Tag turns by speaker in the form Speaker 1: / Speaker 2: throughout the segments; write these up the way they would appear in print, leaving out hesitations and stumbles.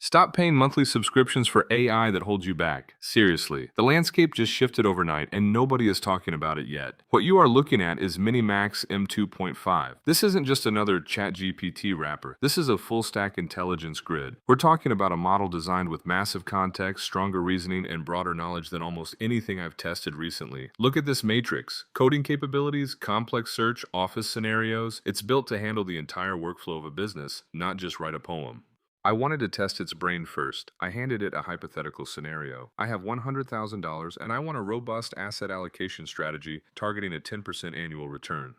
Speaker 1: Stop paying monthly subscriptions for AI that holds you back. Seriously, the landscape just shifted overnight and nobody is talking about it yet. What you are looking at is MiniMax M2.5. This isn't just another ChatGPT wrapper. This is a full-stack intelligence grid. We're talking about a model designed with massive context, stronger reasoning, and broader knowledge than almost anything I've tested recently. Look at this matrix. Coding capabilities, complex search, office scenarios. It's built to handle the entire workflow of a business, not just write a poem. I wanted to test its brain first. I handed it a hypothetical scenario. I have $100,000 and I want a robust asset allocation strategy targeting a 10% annual return.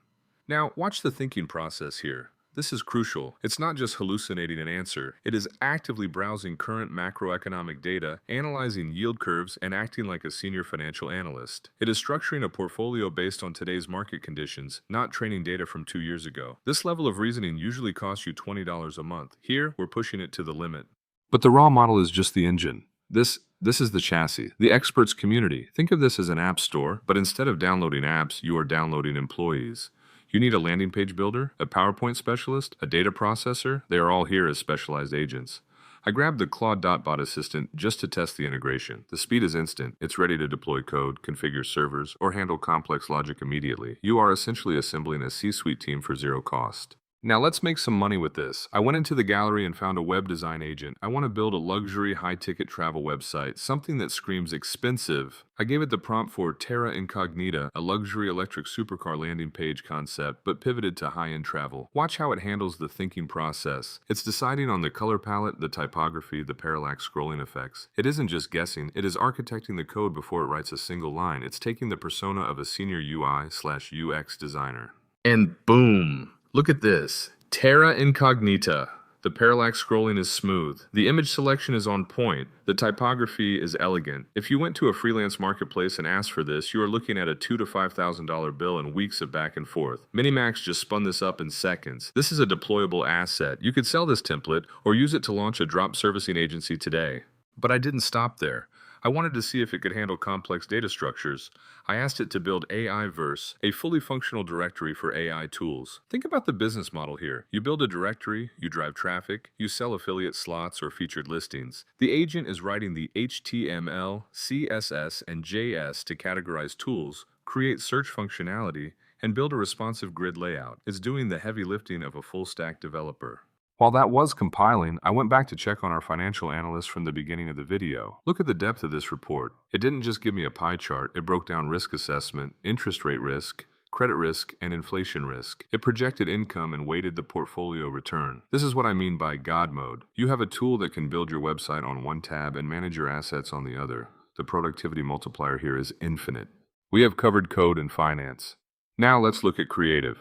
Speaker 1: Now, watch the thinking process here. This is crucial. It's not just hallucinating an answer. It is actively browsing current macroeconomic data, analyzing yield curves, and acting like a senior financial analyst. It is structuring a portfolio based on today's market conditions, not training data from 2 years ago. This level of reasoning usually costs you $20 a month. Here, we're pushing it to the limit. But the raw model is just the engine. This is the chassis, the experts community. Think of this as an app store, but instead of downloading apps, you are downloading employees. You need a landing page builder, a PowerPoint specialist, a data processor. They are all here as specialized agents. I grabbed the Claude bot assistant just to test the integration. The speed is instant. It's ready to deploy code, configure servers, or handle complex logic immediately. You are essentially assembling a C-suite team for zero cost. Now let's make some money with this. I went into the gallery and found a web design agent. I want to build a luxury high-ticket travel website, something that screams expensive. I gave it the prompt for Terra Incognita, a luxury electric supercar landing page concept, but pivoted to high-end travel. Watch how it handles the thinking process. It's deciding on the color palette, the typography, the parallax scrolling effects. It isn't just guessing, it is architecting the code before it writes a single line. It's taking the persona of a senior UI/UX designer. And boom! Look at this. Terra Incognita. The parallax scrolling is smooth. The image selection is on point. The typography is elegant. If you went to a freelance marketplace and asked for this, you are looking at a $2,000 to $5,000 bill and weeks of back and forth. MiniMax just spun this up in seconds. This is a deployable asset. You could sell this template or use it to launch a drop servicing agency today. But I didn't stop there. I wanted to see if it could handle complex data structures. I asked it to build AI-verse, a fully functional directory for AI tools. Think about the business model here. You build a directory, you drive traffic, you sell affiliate slots or featured listings. The agent is writing the HTML, CSS, and JS to categorize tools, create search functionality, and build a responsive grid layout. It's doing the heavy lifting of a full-stack developer. While that was compiling, I went back to check on our financial analyst from the beginning of the video. Look at the depth of this report. It didn't just give me a pie chart, it broke down risk assessment, interest rate risk, credit risk, and inflation risk. It projected income and weighted the portfolio return. This is what I mean by God mode. You have a tool that can build your website on one tab and manage your assets on the other. The productivity multiplier here is infinite. We have covered code and finance. Now let's look at creative.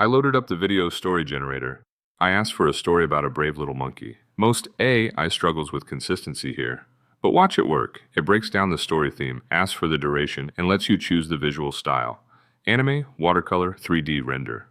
Speaker 1: I loaded up the video story generator. I asked for a story about a brave little monkey. Most AI struggles with consistency here. But watch it work. It breaks down the story theme, asks for the duration, and lets you choose the visual style. Anime, watercolor, 3D render.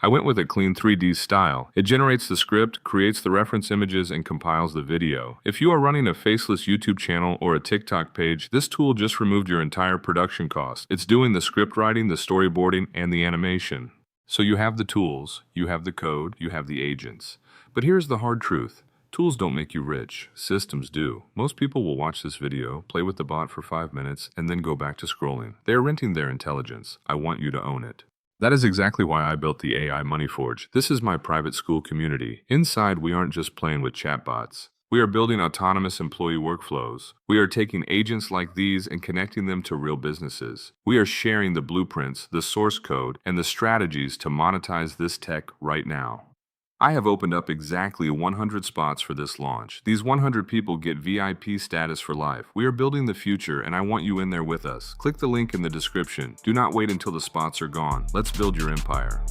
Speaker 1: I went with a clean 3D style. It generates the script, creates the reference images, and compiles the video. If you are running a faceless YouTube channel or a TikTok page, this tool just removed your entire production cost. It's doing the script writing, the storyboarding, and the animation. So you have the tools, you have the code, you have the agents. But here's the hard truth. Tools don't make you rich. Systems do. Most people will watch this video, play with the bot for 5 minutes, and then go back to scrolling. They are renting their intelligence. I want you to own it. That is exactly why I built the AI Money Forge. This is my private school community. Inside, we aren't just playing with chatbots. We are building autonomous employee workflows. We are taking agents like these and connecting them to real businesses. We are sharing the blueprints, the source code, and the strategies to monetize this tech right now. I have opened up exactly 100 spots for this launch. These 100 people get VIP status for life. We are building the future, and I want you in there with us. Click the link in the description. Do not wait until the spots are gone. Let's build your empire.